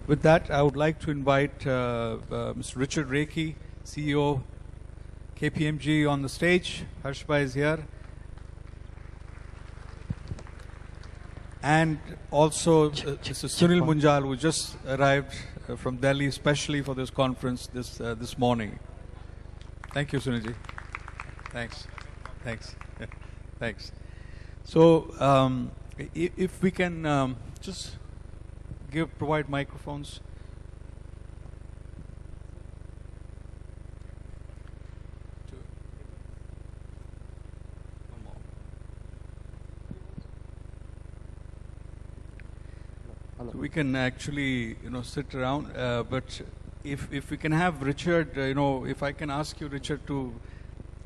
With that, I would like to invite Mr. Richard Reiki, CEO KPMG, on the stage. Harshbhai is here. And also Mr. Sunil Munjal, who just arrived from Delhi, especially for this conference this morning. Thank you, Sunilji. Thanks. Thanks. Thanks. So, if we can just provide microphones. So we can actually, sit around. But if we can have Richard, if I can ask you, Richard, to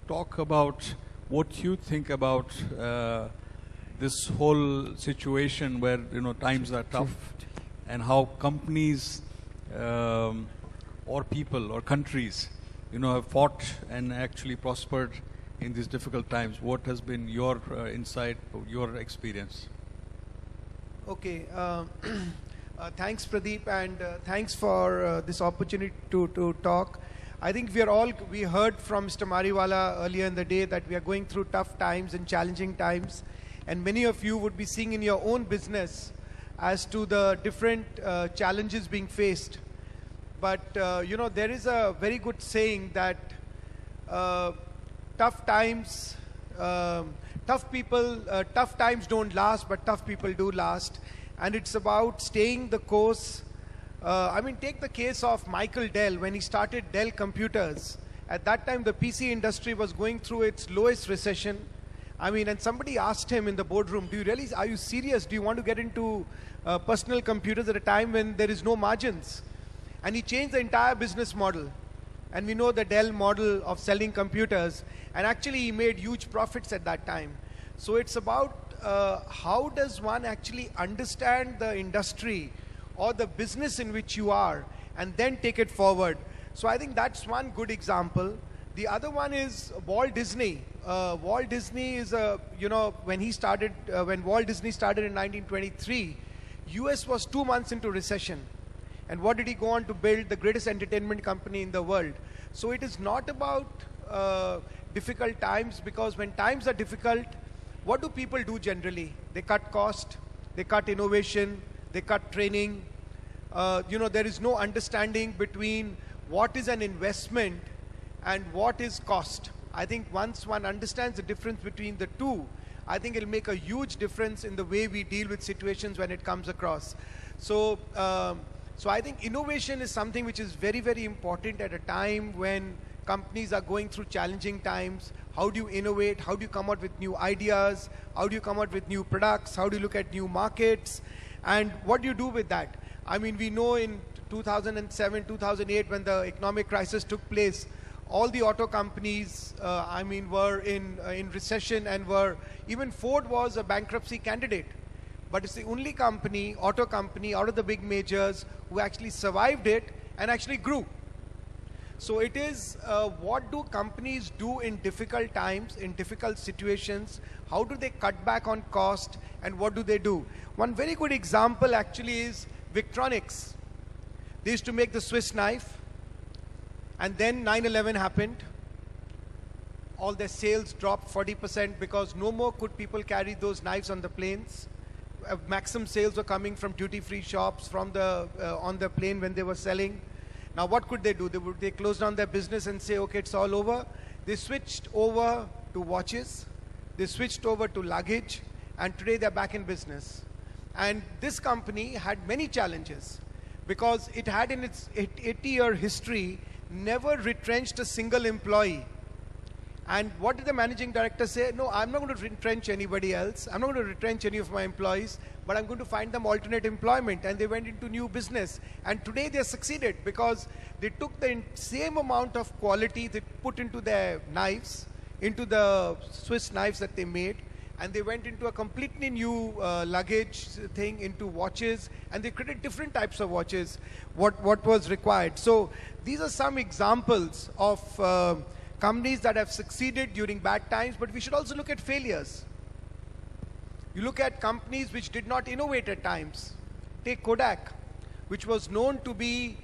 talk about what you think about this whole situation where times are tough, and how companies or people or countries, have fought and actually prospered in these difficult times. What has been your insight, your experience? Okay. Thanks, Pradeep, and thanks for this opportunity to talk. I think we heard from Mr. Mariwala earlier in the day that we are going through tough times and challenging times, and many of you would be seeing in your own business as to the different challenges being faced. But, there is a very good saying that tough times don't last, but tough people do last. And it's about staying the course. Take the case of Michael Dell. When he started Dell Computers, at that time the PC industry was going through its lowest recession. And somebody asked him in the boardroom, are you serious? Do you want to get into personal computers at a time when there is no margins? And he changed the entire business model. And we know the Dell model of selling computers. And actually he made huge profits at that time. So it's about how does one actually understand the industry or the business in which you are and then take it forward. So I think that's one good example. The other one is Walt Disney. Walt Disney is when Walt Disney started in 1923, US was 2 months into recession. And what did he go on to build? The greatest entertainment company in the world. So it is not about difficult times, because when times are difficult, what do people do generally? They cut cost, they cut innovation, they cut training. There is no understanding between what is an investment and what is cost. I think once one understands the difference between the two, I think it'll make a huge difference in the way we deal with situations when it comes across. So I think innovation is something which is very, very important at a time when companies are going through challenging times. How do you innovate? How do you come out with new ideas? How do you come out with new products? How do you look at new markets? And what do you do with that? We know in 2007, 2008, when the economic crisis took place, all the auto companies, were in recession, and even Ford was a bankruptcy candidate. But it's the only auto company out of the big majors who actually survived it and actually grew. So it is what do companies do in difficult times, in difficult situations? How do they cut back on cost, and what do they do? One very good example actually is Victronics. They used to make the Swiss knife, and then 9/11 happened. All their sales dropped 40% because no more could people carry those knives on the planes. Maximum sales were coming from duty-free shops from on the plane when they were selling. Now what could they do? They closed down their business and say, okay, it's all over. They switched over to watches. They switched over to luggage, and today they're back in business. And this company had many challenges because it had in its 80-year history never retrenched a single employee. And what did the managing director say? No, I'm not going to retrench anybody else. I'm not going to retrench any of my employees, but I'm going to find them alternate employment. And they went into new business. And today they succeeded because they took the same amount of quality they put into their knives, into the Swiss knives that they made, and they went into a completely new luggage thing, into watches, and they created different types of watches, what was required. So these are some examples of companies that have succeeded during bad times, but we should also look at failures. You look at companies which did not innovate at times. Take Kodak. which was known to be,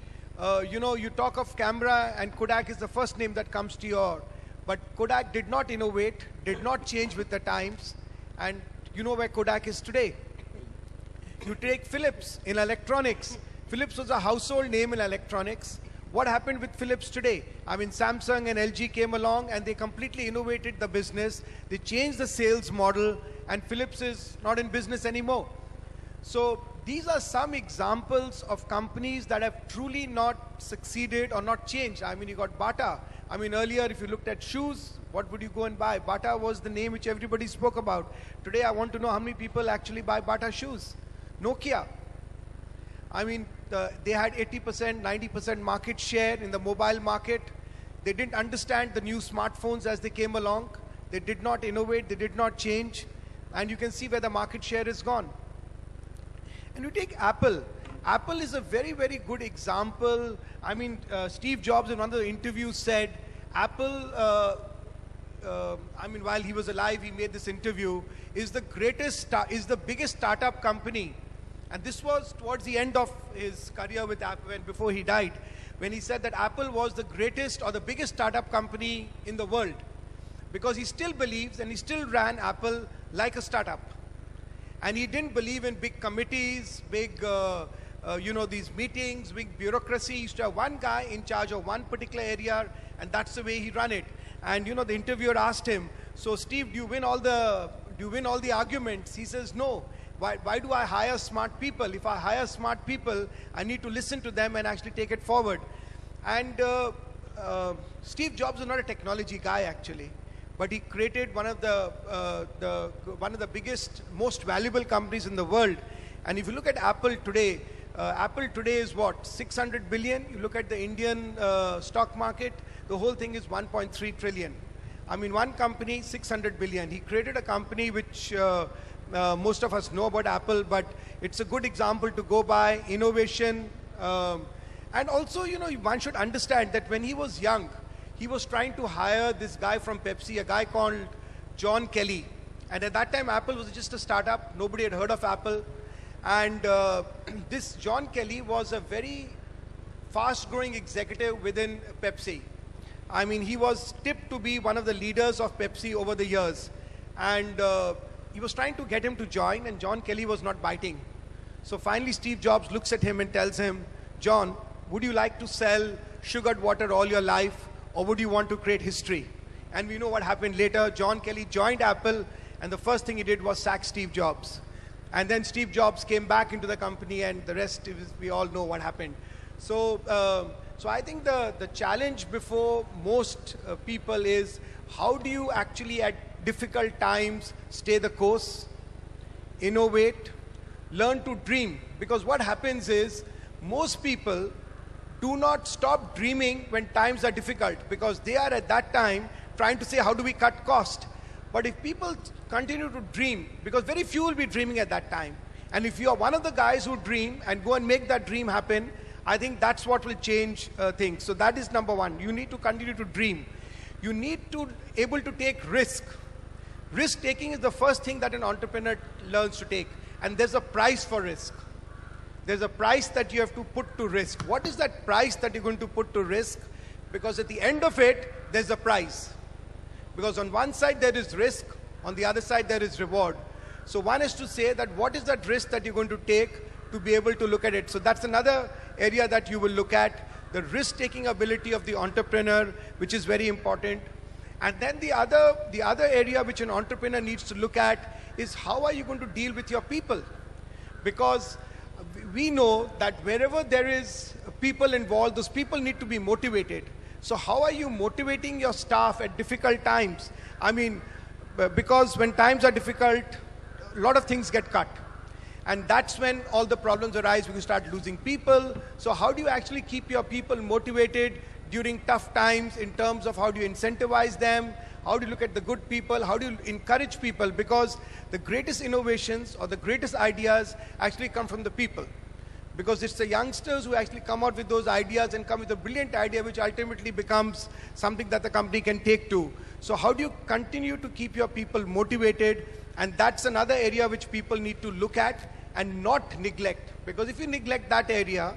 you talk of camera and Kodak is the first name that comes to your, but Kodak did not innovate, did not change with the times, and you know where Kodak is today. You take Philips in electronics. Philips was a household name in electronics. What happened with Philips today? I mean, Samsung and LG came along and they completely innovated the business. They changed the sales model and Philips is not in business anymore. So these are some examples of companies that have truly not succeeded or not changed. I mean, you got Bata. I mean, earlier if you looked at shoes, what would you go and buy? Bata was the name which everybody spoke about. Today I want to know how many people actually buy Bata shoes. Nokia. I mean, they had 80%, 90% market share in the mobile market. They didn't understand the new smartphones as they came along. They did not innovate, they did not change. And you can see where the market share is gone. And you take Apple. Apple is a very, very good example. I mean, Steve Jobs in one of the interviews said, Apple, I mean, while he was alive, he made this interview, is the biggest startup company. And this was towards the end of his career with Apple, before he died, when he said that Apple was the greatest or the biggest startup company in the world. Because he still believes and he still ran Apple like a startup. And he didn't believe in big committees, big, these meetings, big bureaucracy. He used to have one guy in charge of one particular area, and that's the way he ran it. And the interviewer asked him, so Steve, do you win all the arguments? He says, no. Why do I hire smart people? If I hire smart people, I need to listen to them and actually take it forward. And Steve Jobs is not a technology guy actually, but he created one of the biggest, most valuable companies in the world. And if you look at Apple today is what, 600 billion? You look at the Indian stock market, the whole thing is 1.3 trillion. I mean, one company, 600 billion. He created a company which most of us know about Apple, but it's a good example to go by, innovation. And also, one should understand that when he was young, he was trying to hire this guy from Pepsi, a guy called John Kelly. And at that time, Apple was just a startup. Nobody had heard of Apple. And this John Kelly was a very fast-growing executive within Pepsi. I mean, he was tipped to be one of the leaders of Pepsi over the years. And he was trying to get him to join, and John Kelly was not biting. So finally, Steve Jobs looks at him and tells him, John, would you like to sell sugared water all your life, or would you want to create history? And we know what happened later. John Kelly joined Apple, and the first thing he did was sack Steve Jobs. And then Steve Jobs came back into the company, and the rest, we all know what happened. So, so I think the challenge before most people is, how do you actually at difficult times stay the course, innovate, learn to dream? Because what happens is, most people do not stop dreaming when times are difficult, because they are at that time trying to say, how do we cut cost? But if people continue to dream, because very few will be dreaming at that time, and if you are one of the guys who dream and go and make that dream happen, I think that's what will change things. So that is number one. You need to continue to dream. You need to able to take risk. Risk taking is the first thing that an entrepreneur learns to take. And there's a price for risk. There's a price that you have to put to risk. What is that price that you're going to put to risk? Because at the end of it, there's a price. Because on one side there is risk, on the other side there is reward. So one is to say that what is that risk that you're going to take to be able to look at it. So that's another area that you will look at, the risk-taking ability of the entrepreneur, which is very important. And then the other area which an entrepreneur needs to look at is, how are you going to deal with your people? Because we know that wherever there is people involved, those people need to be motivated. So how are you motivating your staff at difficult times? I mean, because when times are difficult, a lot of things get cut. And that's when all the problems arise, when you start losing people. So how do you actually keep your people motivated during tough times, in terms of how do you incentivize them? How do you look at the good people? How do you encourage people? Because the greatest innovations or the greatest ideas actually come from the people. Because it's the youngsters who actually come out with those ideas and come with a brilliant idea which ultimately becomes something that the company can take to. So how do you continue to keep your people motivated? And that's another area which people need to look at. and not neglect. Because if you neglect that area,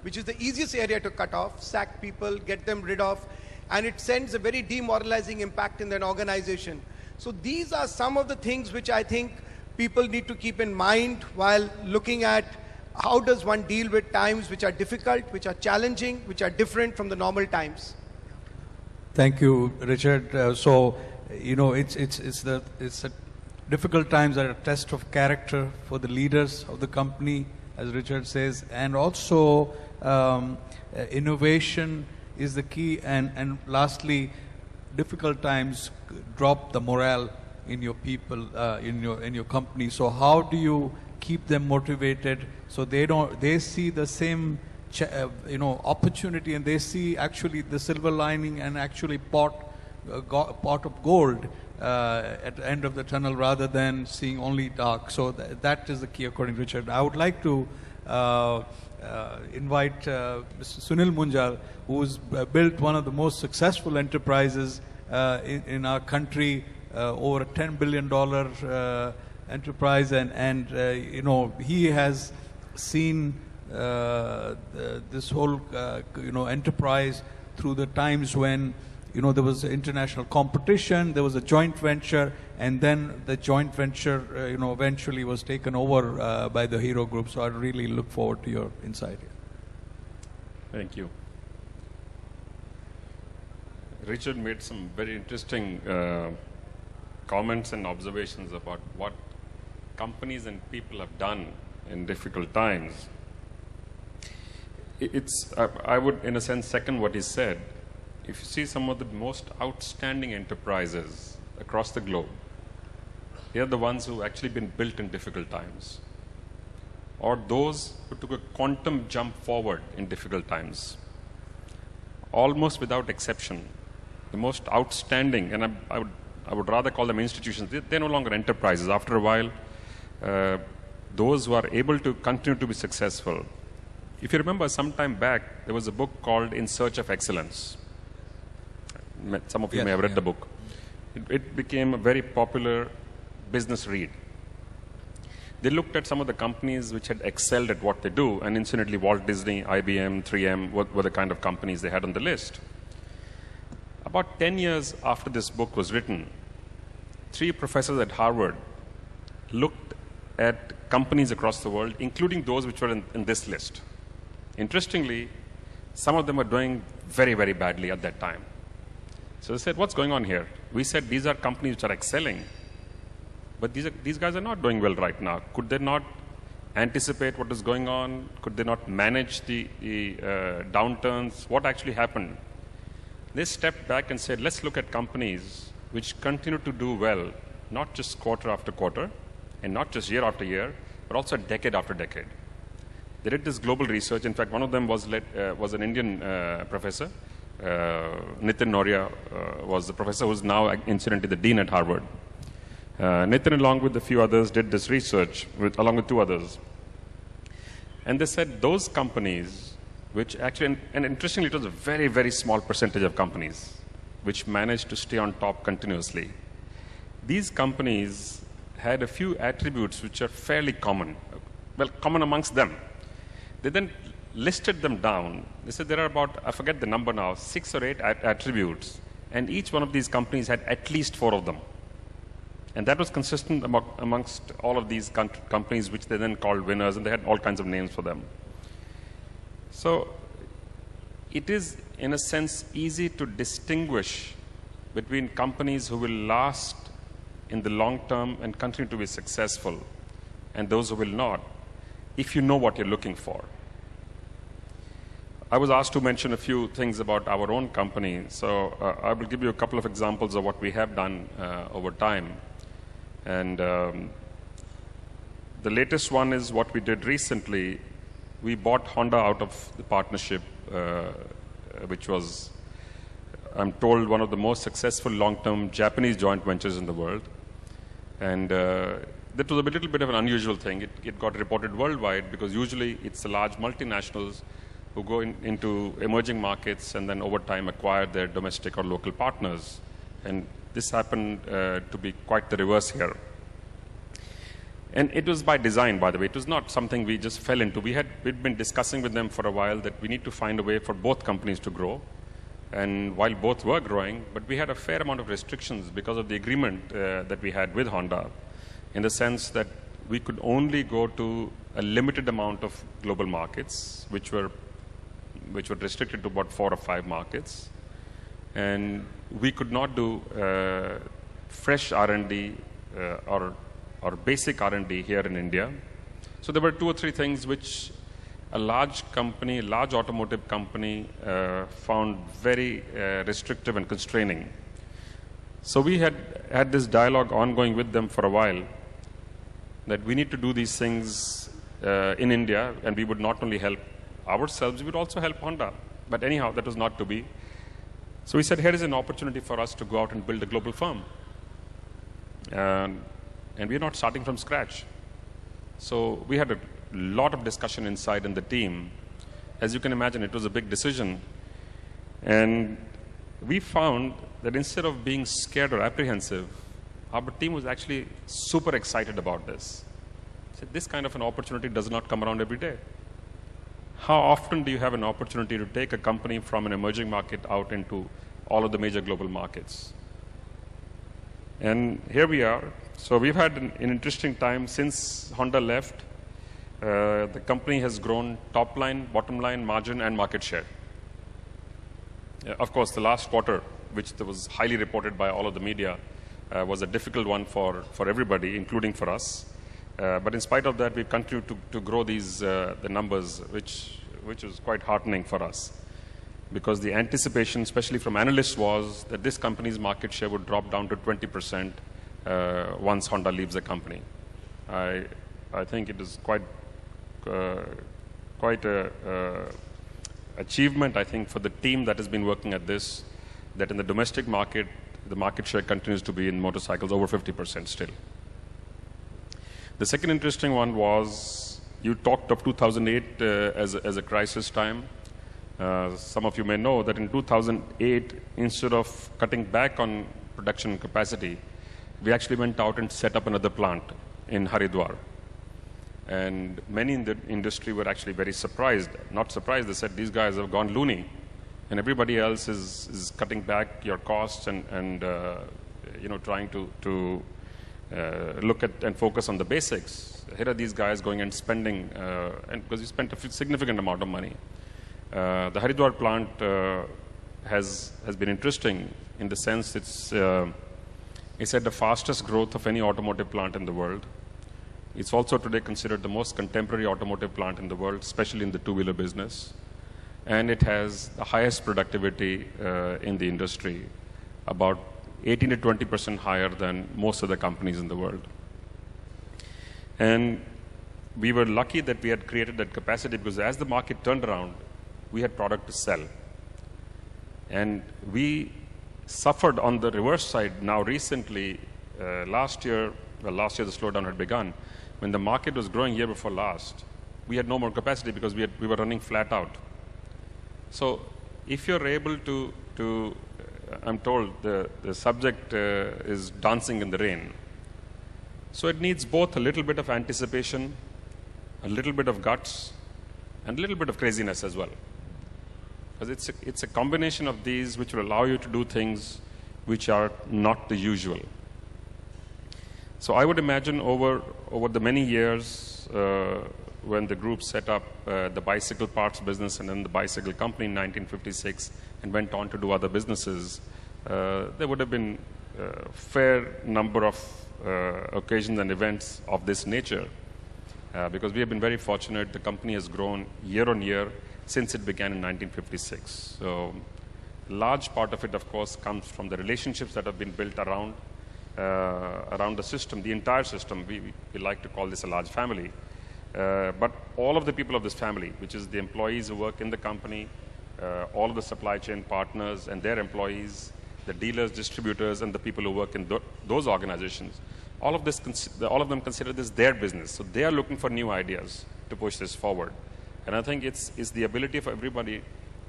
which is the easiest area to cut off, sack people, get them rid of, and it sends a very demoralizing impact in an organization. So these are some of the things which I think people need to keep in mind while looking at how does one deal with times which are difficult, which are challenging, which are different from the normal times. Thank you, Richard. It's a difficult times are a test of character for the leaders of the company, as Richard says, and also innovation is the key. And lastly, difficult times drop the morale in your people, in your company. So how do you keep them motivated so they see the same opportunity, and they see actually the silver lining and actually pot of gold at the end of the tunnel, rather than seeing only dark. So that is the key, according to Richard. I would like to invite Mr. Sunil Munjal, who's built one of the most successful enterprises in our country, over a $10 billion enterprise, and he has seen this whole enterprise through the times when there was international competition, there was a joint venture, and then the joint venture eventually was taken over by the Hero Group. So I really look forward to your insight here. Thank you. Richard made some very interesting comments and observations about what companies and people have done in difficult times. I would, in a sense, second what he said. If you see some of the most outstanding enterprises across the globe, they are the ones who have actually been built in difficult times, or those who took a quantum jump forward in difficult times. Almost without exception, the most outstanding, and I would rather call them institutions, they're no longer enterprises. After a while, those who are able to continue to be successful. If you remember, some time back, there was a book called In Search of Excellence. Some of you may have read the book. It became a very popular business read. They looked at some of the companies which had excelled at what they do, and incidentally, Walt Disney, IBM, 3M were the kind of companies they had on the list. About 10 years after this book was written, 3 professors at Harvard looked at companies across the world, including those which were in this list. Interestingly, some of them were doing very, very badly at that time. So they said, what's going on here? We said, these are companies which are excelling, but these guys are not doing well right now. Could they not anticipate what is going on? Could they not manage the downturns? What actually happened? They stepped back and said, let's look at companies which continue to do well, not just quarter after quarter, and not just year after year, but also decade after decade. They did this global research. In fact, one of them was an Indian professor. Nitin Noria was the professor who's now, incidentally, the dean at Harvard. Nitin, along with a few others, did this research, along with 2 others. And they said those companies, which actually, and interestingly, it was a very, very small percentage of companies which managed to stay on top continuously. These companies had a few attributes which are fairly common, common amongst them. They then listed them down. They said there are about, I forget the number now, 6 or 8 attributes, and each one of these companies had at least 4 of them. And that was consistent amongst all of these companies, which they then called winners, and they had all kinds of names for them. So it is, in a sense, easy to distinguish between companies who will last in the long term and continue to be successful, and those who will not, if you know what you're looking for. I was asked to mention a few things about our own company, so I will give you a couple of examples of what we have done over time. And the latest one is what we did recently. We bought Honda out of the partnership, which was, I'm told, one of the most successful long-term Japanese joint ventures in the world. And that was a little bit of an unusual thing. It got reported worldwide because usually it's the large multinationals who go into emerging markets and then over time acquire their domestic or local partners. And this happened to be quite the reverse here. And it was by design, by the way. It was not something we just fell into. We'd been discussing with them for a while that we need to find a way for both companies to grow. And while both were growing, but we had a fair amount of restrictions because of the agreement that we had with Honda, in the sense that we could only go to a limited amount of global markets, which were restricted to about 4 or 5 markets. And we could not do fresh R&D or basic R&D here in India. So there were 2 or 3 things which a large company, large automotive company, found very restrictive and constraining. So we had this dialogue ongoing with them for a while, that we need to do these things in India, and we would not only help ourselves, we would also help Honda. But anyhow, that was not to be. So we said, here is an opportunity for us to go out and build a global firm. And we're not starting from scratch. So we had a lot of discussion inside in the team. As you can imagine, it was a big decision. And we found that instead of being scared or apprehensive, our team was actually super excited about this. So this kind of an opportunity does not come around every day. How often do you have an opportunity to take a company from an emerging market out into all of the major global markets? And here we are. So we've had an interesting time since Honda left. The company has grown top line, bottom line, margin, and market share. Of course, the last quarter, which was highly reported by all of the media, was a difficult one for everybody, including for us. But in spite of that, we continued to grow the numbers, which was quite heartening for us. Because the anticipation, especially from analysts, was that this company's market share would drop down to 20% once Honda leaves the company. I think it is quite a achievement, I think, for the team that has been working at this, that in the domestic market, the market share continues to be in motorcycles over 50% still. The second interesting one was, you talked of 2008 as a crisis time. Some of you may know that in 2008, instead of cutting back on production capacity, we actually went out and set up another plant in Haridwar. And many in the industry were actually very surprised. Not surprised, they said, these guys have gone loony. And everybody else is cutting back your costs and trying to look at and focus on the basics. Here are these guys going and spending, and because we spent a significant amount of money. The Haridwar plant has been interesting in the sense it's at the fastest growth of any automotive plant in the world. It's also today considered the most contemporary automotive plant in the world, especially in the two-wheeler business. And it has the highest productivity in the industry, about 18 to 20% higher than most of the companies in the world. And we were lucky that we had created that capacity, because as the market turned around, we had product to sell. And we suffered on the reverse side now recently. Last year the slowdown had begun. When the market was growing year before last, we had no more capacity because we were running flat out. So if you're able to I'm told the subject is dancing in the rain. So it needs both a little bit of anticipation, a little bit of guts, and a little bit of craziness as well. Because it's a combination of these which will allow you to do things which are not the usual. So I would imagine over the many years when the group set up the bicycle parts business and then the bicycle company in 1956 and went on to do other businesses, there would have been a fair number of occasions and events of this nature. Because we have been very fortunate. The company has grown year on year since it began in 1956. So a large part of it, of course, comes from the relationships that have been built around the system, the entire system. We like to call this a large family. But all of the people of this family, which is the employees who work in the company, all of the supply chain partners and their employees, the dealers, distributors, and the people who work in those organizations, all of them consider this their business. So they are looking for new ideas to push this forward. And I think it's the ability for everybody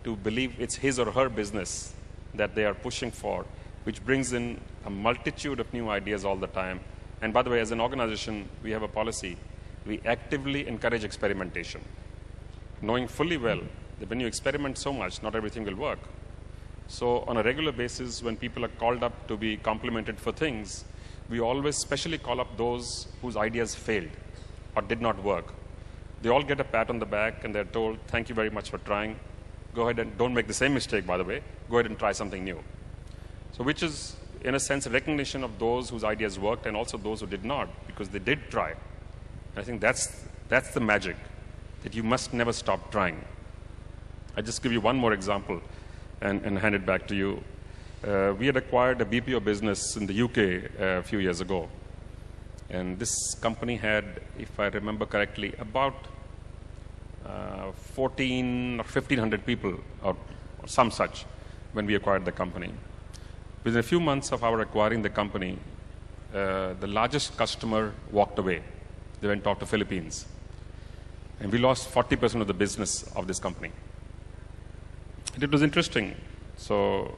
to believe it's his or her business that they are pushing for, which brings in a multitude of new ideas all the time, And by the way, as an organization, we have a policy. We actively encourage experimentation, knowing fully well that when you experiment so much, not everything will work. So on a regular basis, when people are called up to be complimented for things, we always specially call up those whose ideas failed or did not work. They all get a pat on the back and they're told, thank you very much for trying. Go ahead and don't make the same mistake, by the way. Go ahead and try something new. So which is, in a sense, a recognition of those whose ideas worked and also those who did not, because they did try. And I think that's the magic, that you must never stop trying. I'll just give you one more example and hand it back to you. We had acquired a BPO business in the UK a few years ago. And this company had, if I remember correctly, about 14 or 1,500 people or some such when we acquired the company. Within a few months of our acquiring the company, the largest customer walked away. They went out to Philippines. And we lost 40% of the business of this company. And it was interesting. So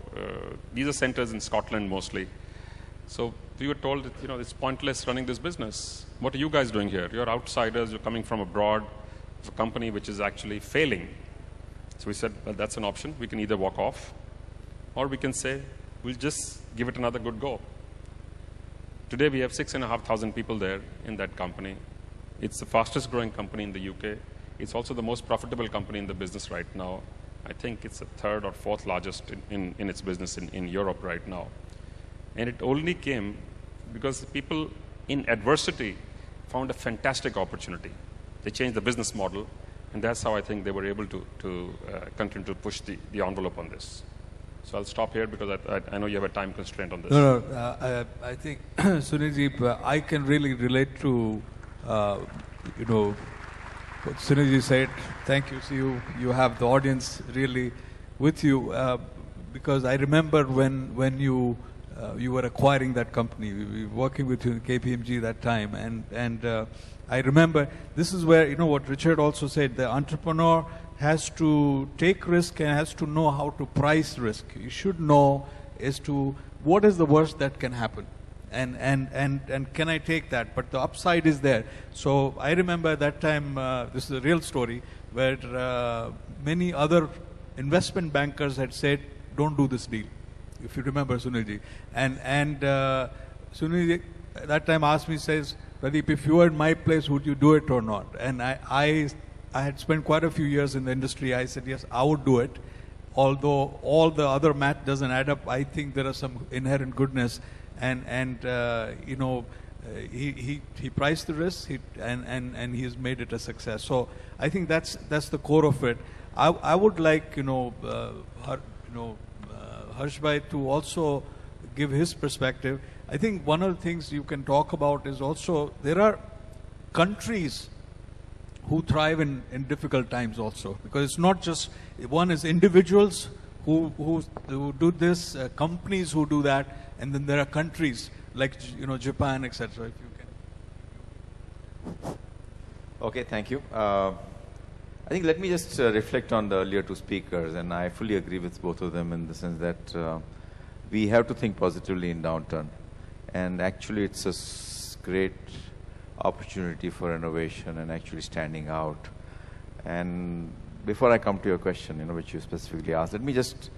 these are centers in Scotland mostly. So we were told that, it's pointless running this business. What are you guys doing here? You're outsiders. You're coming from abroad, of a company which is actually failing. So we said, well, that's an option. We can either walk off, or we can say, we'll just give it another good go. Today we have 6,500 people there in that company. It's the fastest growing company in the UK. It's also the most profitable company in the business right now. I think it's the third or fourth largest in its business in Europe right now. And it only came because people in adversity found a fantastic opportunity. They changed the business model, and that's how I think they were able to continue to push the envelope on this. So I'll stop here because I know you have a time constraint on this. No, I think, Sunilji, I can really relate to, what Sunilji said. Thank you. See, you have the audience really with you, because I remember when you were acquiring that company. We were working with you in KPMG that time, and I remember this is where, what Richard also said, the entrepreneur has to take risk and has to know how to price risk. You should know as to what is the worst that can happen, and can I take that? But the upside is there. So I remember that time, this is a real story, where many other investment bankers had said, don't do this deal. If you remember, Sunilji. And Sunilji that time asked me, says, Pradeep, if you were in my place, would you do it or not? And I had spent quite a few years in the industry. I said, yes, I would do it. Although all the other math doesn't add up, I think there is some inherent goodness. And he priced the risk, and he's made it a success. So I think that's the core of it. I would like, Harshbhai to also give his perspective. I think one of the things you can talk about is also there are countries who thrive in difficult times also, because it's not just one is individuals who do this, companies who do that, and then there are countries like Japan, etc. If you can. Okay, thank you. I think let me just reflect on the earlier two speakers, and I fully agree with both of them in the sense that we have to think positively in downturn, and actually it's a great opportunity for innovation and actually standing out. And before I come to your question, which you specifically asked, let me just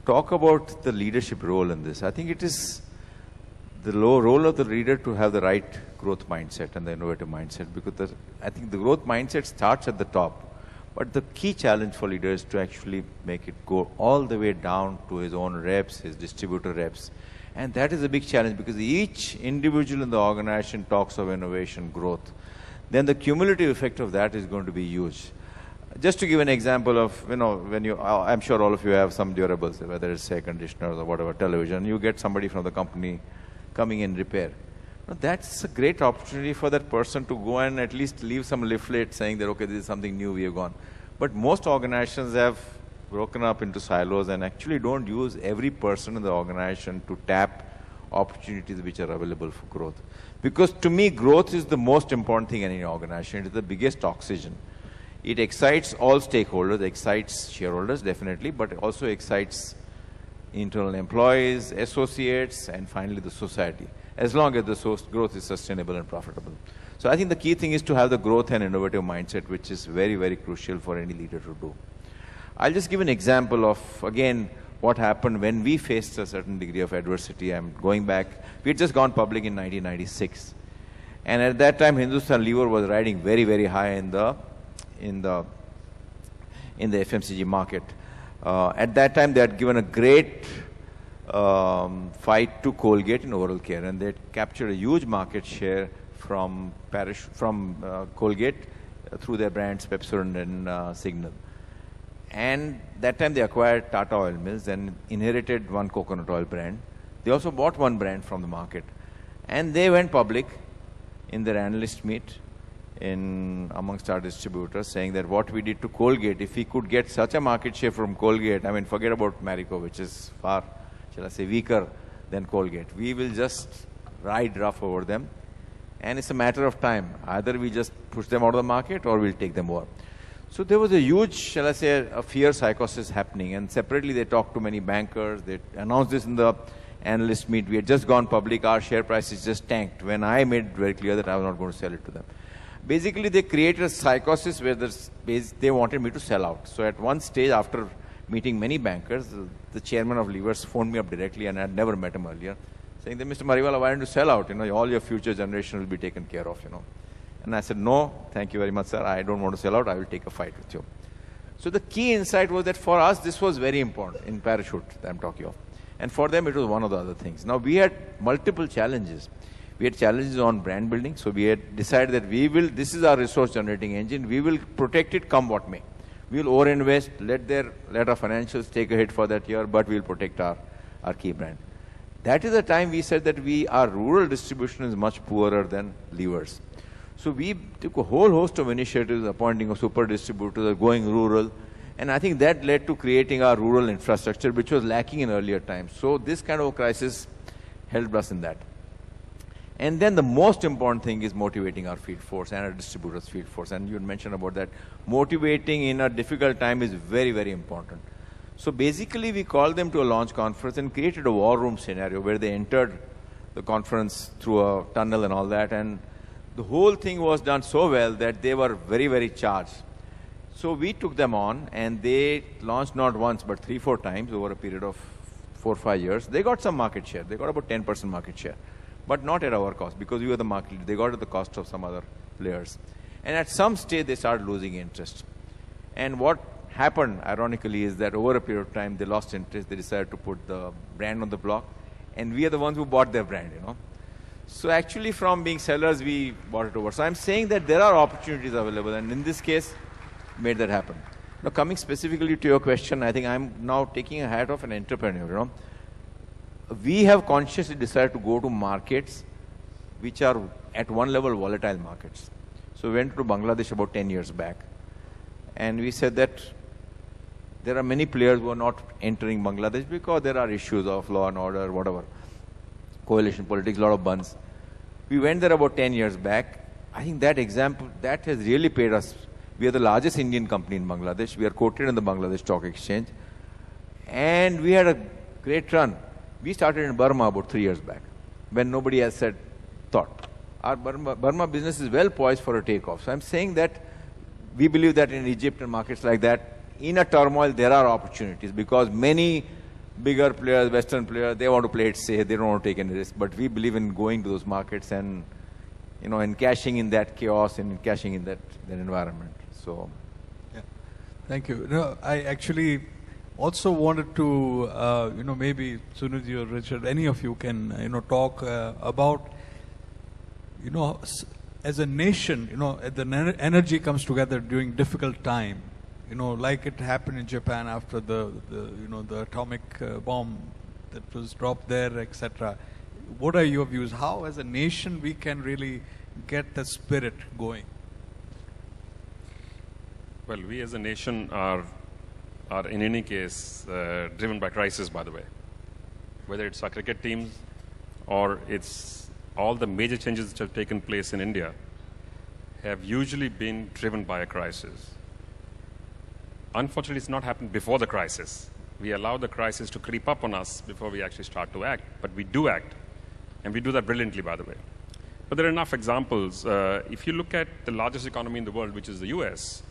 talk about the leadership role in this. I think it is the role of the leader to have the right growth mindset and the innovative mindset, because I think the growth mindset starts at the top. But the key challenge for leaders is to actually make it go all the way down to his own reps, his distributor reps. And that is a big challenge, because each individual in the organization talks of innovation, growth. Then the cumulative effect of that is going to be huge. Just to give an example of, when I'm sure all of you have some durables, whether it's air conditioners or whatever, television, you get somebody from the company coming in repair. Now, that's a great opportunity for that person to go and at least leave some leaflet saying that, okay, this is something new, we have gone. But most organizations have broken up into silos and actually don't use every person in the organization to tap opportunities which are available for growth. Because to me, growth is the most important thing in any organization. It is the biggest oxygen. It excites all stakeholders, excites shareholders definitely, but it also excites internal employees, associates, and finally the society. as long as the growth is sustainable and profitable. So I think the key thing is to have the growth and innovative mindset, which is very, very crucial for any leader to do. I'll just give an example of, again, what happened when we faced a certain degree of adversity. I'm going back. We had just gone public in 1996. And at that time, Hindustan Lever was riding very, very high in the FMCG market. At that time, they had given a great fight to Colgate in oral care, and they had captured a huge market share from Colgate through their brands Pepsodent and Signal. And that time they acquired Tata Oil Mills and inherited one coconut oil brand. They also bought one brand from the market. And they went public in their analyst meet amongst our distributors, saying that what we did to Colgate, if we could get such a market share from Colgate, I mean, forget about Marico, which is far, shall I say, weaker than Colgate. We will just ride rough over them. And it's a matter of time. Either we just push them out of the market or we'll take them over. So there was a huge, shall I say, a fear psychosis happening. And separately they talked to many bankers. They announced this in the analyst meet. We had just gone public. Our share prices just tanked when I made it very clear that I was not going to sell it to them. Basically, they created a psychosis where they wanted me to sell out. So at one stage, after meeting many bankers, the chairman of Levers phoned me up directly, and I had never met him earlier, saying that, Mr. Mariwala, why don't you sell out? All your future generation will be taken care of, And I said, no, thank you very much, sir. I don't want to sell out. I will take a fight with you. So the key insight was that for us, this was very important in Parachute that I'm talking of. And for them, it was one of the other things. Now, we had multiple challenges. We had challenges on brand building. So we had decided that this is our resource generating engine. We will protect it come what may. We will overinvest, let our financials take a hit for that year, but we will protect our key brand. That is the time we said that our rural distribution is much poorer than Levers. So we took a whole host of initiatives, appointing a super distributor, going rural, and I think that led to creating our rural infrastructure, which was lacking in earlier times. So this kind of crisis helped us in that. And then the most important thing is motivating our field force and our distributors' field force. And you had mentioned about that. Motivating in a difficult time is very, very important. So basically, we called them to a launch conference and created a war room scenario where they entered the conference through a tunnel and all that. And the whole thing was done so well that they were very, very charged. So we took them on, and they launched not once, but 3-4 times over a period of 4-5 years. They got some market share. They got about 10% market share, but not at our cost, because we were the market leader. They got it at the cost of some other players. And at some stage, they started losing interest. And what happened, ironically, is that over a period of time, they lost interest. They decided to put the brand on the block, and we are the ones who bought their brand, So actually, from being sellers, we bought it over. So I'm saying that there are opportunities available, and in this case, made that happen. Now, coming specifically to your question, I think I'm now taking a hat of an entrepreneur, We have consciously decided to go to markets which are at one level volatile markets. So we went to Bangladesh about 10 years back, and we said that there are many players who are not entering Bangladesh because there are issues of law and order, whatever, coalition politics, a lot of buns. We went there about 10 years back. I think that example, that has really paid us. We are the largest Indian company in Bangladesh. We are quoted in the Bangladesh Stock Exchange. And we had a great run. We started in Burma about 3 years back, when nobody else had thought. Our Burma business is well poised for a takeoff. So I'm saying that we believe that in Egypt and markets like that, in a turmoil, there are opportunities, because many bigger players, Western players, they want to play it safe. They don't want to take any risk. But we believe in going to those markets and, and cashing in that chaos and cashing in that environment. So, yeah, thank you. No, I actually also wanted to, maybe Sunidhi or Richard, any of you can, talk about, as a nation, the energy comes together during difficult time. Like it happened in Japan after the atomic bomb that was dropped there, etc. What are your views? How, as a nation, we can really get the spirit going? Well, we as a nation are in any case driven by crisis, by the way. Whether it's our cricket teams or it's all the major changes that have taken place in India have usually been driven by a crisis. Unfortunately, it's not happened before the crisis. We allow the crisis to creep up on us before we actually start to act, but we do act. And we do that brilliantly, by the way. But there are enough examples. If you look at the largest economy in the world, which is the US,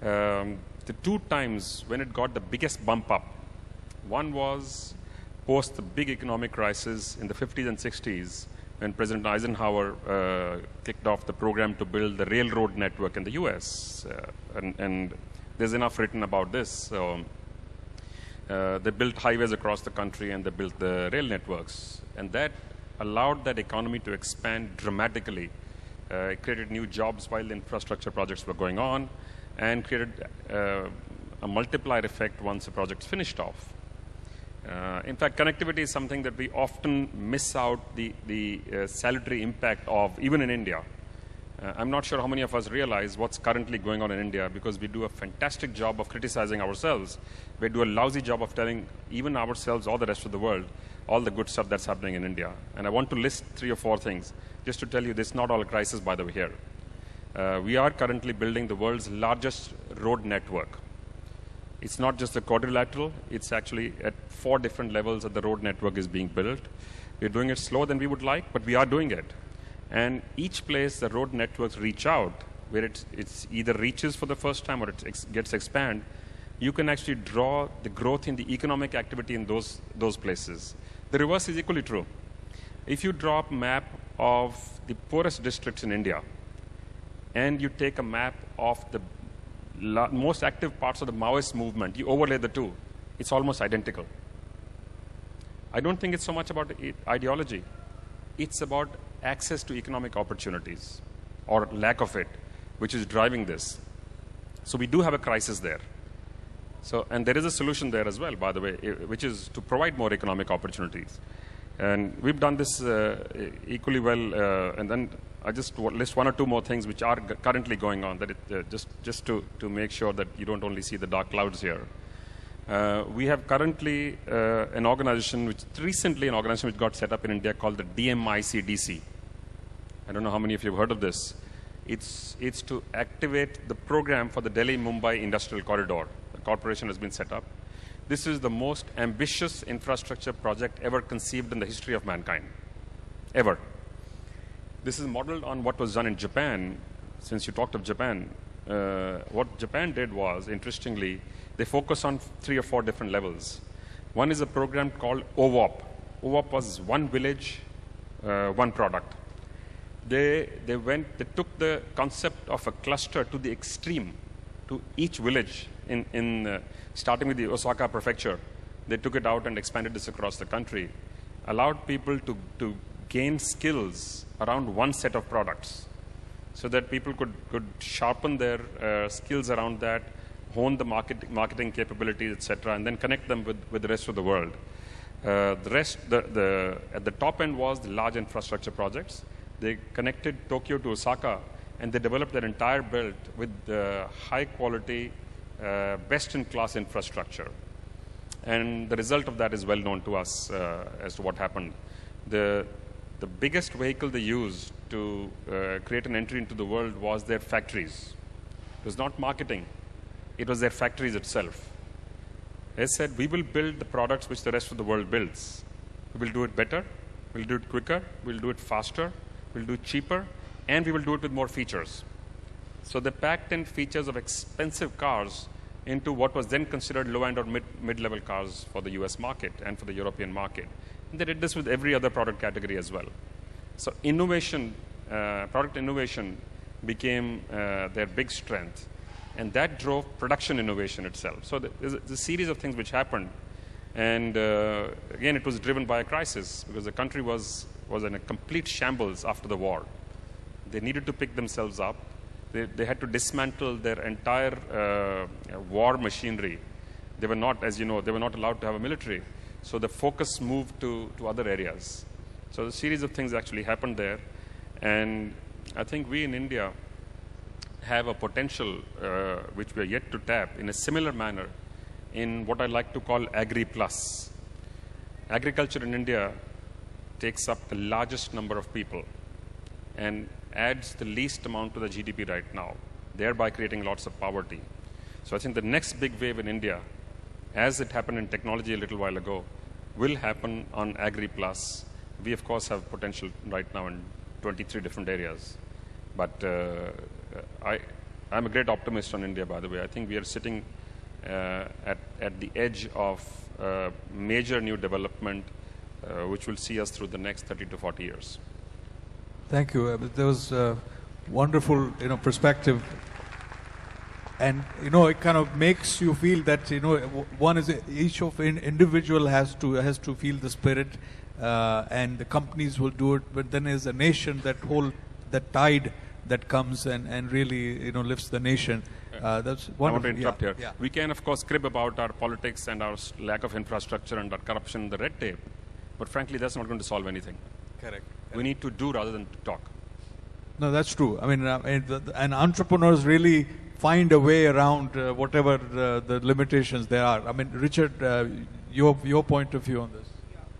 the 2 times when it got the biggest bump up, one was post the big economic crisis in the 50s and 60s, when President Eisenhower kicked off the program to build the railroad network in the US. And there's enough written about this. So, they built highways across the country and they built the rail networks. And that allowed that economy to expand dramatically. It created new jobs while the infrastructure projects were going on, and created a multiplier effect once the project's finished off. In fact, connectivity is something that we often miss out the salutary impact of, even in India. I'm not sure how many of us realize what's currently going on in India, because we do a fantastic job of criticizing ourselves. We do a lousy job of telling even ourselves or the rest of the world all the good stuff that's happening in India. And I want to list 3 or 4 things just to tell you this is not all a crisis, by the way, here. We are currently building the world's largest road network. It's not just a quadrilateral, it's actually at 4 different levels that the road network is being built. We're doing it slower than we would like, but we are doing it. And each place the road networks reach out, where it's either reaches for the first time or it gets expanded, you can actually draw the growth in the economic activity in those places. The reverse is equally true. If you draw a map of the poorest districts in India, and you take a map of the most active parts of the Maoist movement, you overlay the 2, it's almost identical. I don't think it's so much about ideology. It's about access to economic opportunities, or lack of it, which is driving this. So we do have a crisis there. So, and there is a solution there as well, by the way, which is to provide more economic opportunities. And we've done this equally well. And then I just list 1 or 2 more things which are currently going on, that just to make sure that you don't only see the dark clouds here. We have currently an organization which got set up in India called the DMICDC. I don't know how many of you have heard of this. It's to activate the program for the Delhi-Mumbai Industrial Corridor. The corporation has been set up. This is the most ambitious infrastructure project ever conceived in the history of mankind, ever. This is modeled on what was done in Japan. Since you talked of Japan, what Japan did was, interestingly, they focus on 3 or 4 different levels. One is a program called OWOP. OWOP was one village, one product. They took the concept of a cluster to the extreme, to each village starting with the Osaka prefecture. They took it out and expanded this across the country, allowed people to gain skills around one set of products, so that people could sharpen their skills around that, hone the marketing capabilities, etc., and then connect them with the rest of the world. At the top end was the large infrastructure projects. They connected Tokyo to Osaka, and they developed their entire belt with high quality, best-in-class infrastructure. And the result of that is well known to us as to what happened. The biggest vehicle they used to create an entry into the world was their factories. It was not marketing. It was their factories itself. They said, we will build the products which the rest of the world builds. We will do it better, we'll do it quicker, we'll do it faster, we'll do it cheaper, and we will do it with more features. So they packed in features of expensive cars into what was then considered low-end or mid-level cars for the US market and for the European market. And they did this with every other product category as well. So innovation, product innovation became their big strength. And that drove production innovation itself. So there's a series of things which happened. And again, it was driven by a crisis, because the country was in a complete shambles after the war. They needed to pick themselves up. They had to dismantle their entire war machinery. They were not, as you know, they were not allowed to have a military. So the focus moved to other areas. So a series of things actually happened there. And I think we in India have a potential which we are yet to tap in a similar manner in what I like to call Agri-Plus. Agriculture in India takes up the largest number of people and adds the least amount to the GDP right now, thereby creating lots of poverty. So I think the next big wave in India, as it happened in technology a little while ago, will happen on Agri-Plus, We, of course, have potential right now in 23 different areas. But I'm a great optimist on India, by the way. I think we are sitting at the edge of major new development, which will see us through the next 30 to 40 years. Thank you. There was a wonderful, perspective. And, it kind of makes you feel that, one is each of individual has to feel the spirit, and the companies will do it. But then as a nation, that tide that comes and really, lifts the nation. That's wonderful. I want to interrupt here. Yeah. We can, of course, crib about our politics and our lack of infrastructure and our corruption and the red tape. But frankly, that's not going to solve anything. Correct. We need to do rather than to talk. No, that's true. I mean, and entrepreneurs really find a way around whatever the limitations there are. I mean, Richard, your point of view on this.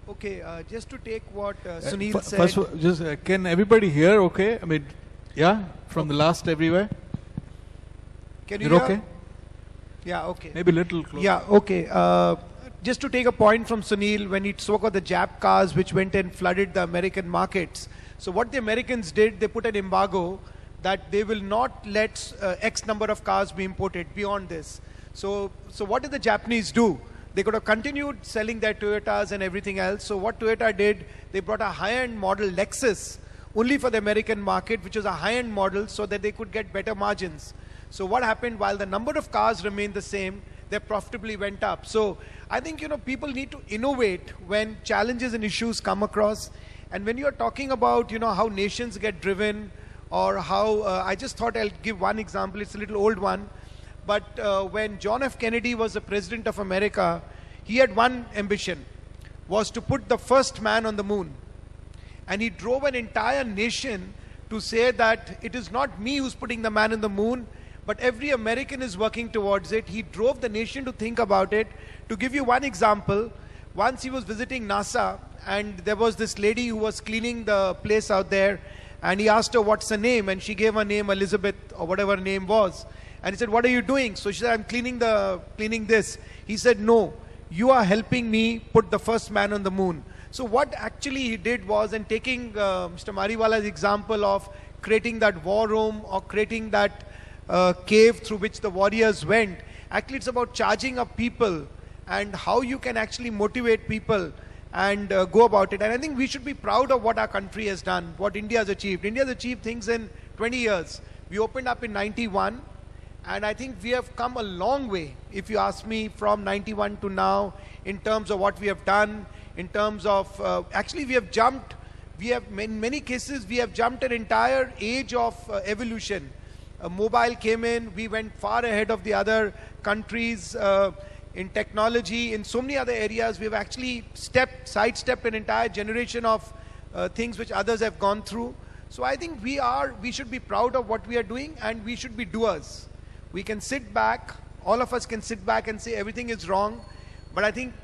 Okay, just to take what Sunil said. First, just can everybody hear? Okay, I mean, yeah, from the last everywhere. Can you You're hear? okay? Yeah, okay. Maybe a little closer. Yeah, okay. Just to take a point from Sunil, when he spoke of the Jap cars which went and flooded the American markets. So what the Americans did, they put an embargo that they will not let X number of cars be imported beyond this. So what did the Japanese do? They could have continued selling their Toyotas and everything else. So what Toyota did, they brought a high-end model Lexus only for the American market, which was a high-end model, so that they could get better margins. So what happened, while the number of cars remained the same, they profitably went up. So I think, people need to innovate when challenges and issues come across. And when you're talking about, how nations get driven, or how, I just thought I'll give one example, it's a little old one. But when John F. Kennedy was the president of America, he had one ambition, was to put the first man on the moon. And he drove an entire nation to say that it is not me who's putting the man on the moon, but every American is working towards it. He drove the nation to think about it. To give you one example, once he was visiting NASA, and there was this lady who was cleaning the place out there, and he asked her what's her name, and she gave her name Elizabeth, or whatever her name was. And he said, what are you doing? So she said, I'm cleaning this. He said, no, you are helping me put the first man on the moon. So what actually he did was, and taking Mr. Mariwala's example of creating that war room, or creating that cave through which the warriors went, actually it's about charging up people and how you can actually motivate people and go about it. And I think we should be proud of what our country has done, what India has achieved. India has achieved things in 20 years. We opened up in 91, and I think we have come a long way, if you ask me, from 91 to now, in terms of what we have done, in terms of, actually we have jumped, in many cases, we have jumped an entire age of evolution. Mobile came in, we went far ahead of the other countries in technology. In so many other areas, we've actually sidestepped an entire generation of things which others have gone through. So I think we should be proud of what we are doing, and we should be doers. We can sit back, all of us can sit back and say everything is wrong, but I think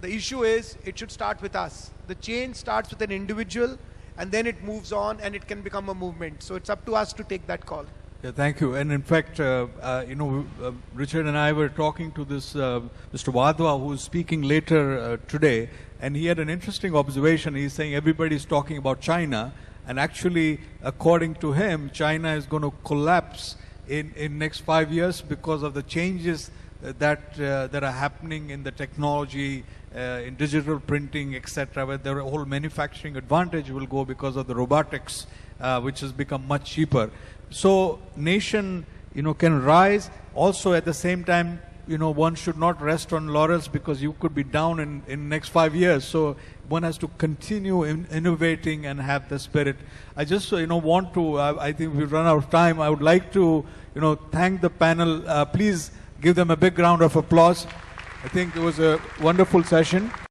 the issue is it should start with us. The change starts with an individual, and then it moves on, and it can become a movement. So it's up to us to take that call. Yeah, thank you. And in fact, Richard and I were talking to this Mr. Wadhwa, who is speaking later today, and he had an interesting observation. He's saying everybody's talking about China, and actually, according to him, China is going to collapse in next 5 years because of the changes that are happening in the technology, in digital printing, etc., where their whole manufacturing advantage will go because of the robotics, which has become much cheaper. So nation, can rise. Also, at the same time, one should not rest on laurels, because you could be down in next 5 years. So one has to continue innovating and have the spirit. I just, want to, I think we've run out of time. I would like to, thank the panel. Please give them a big round of applause. I think it was a wonderful session.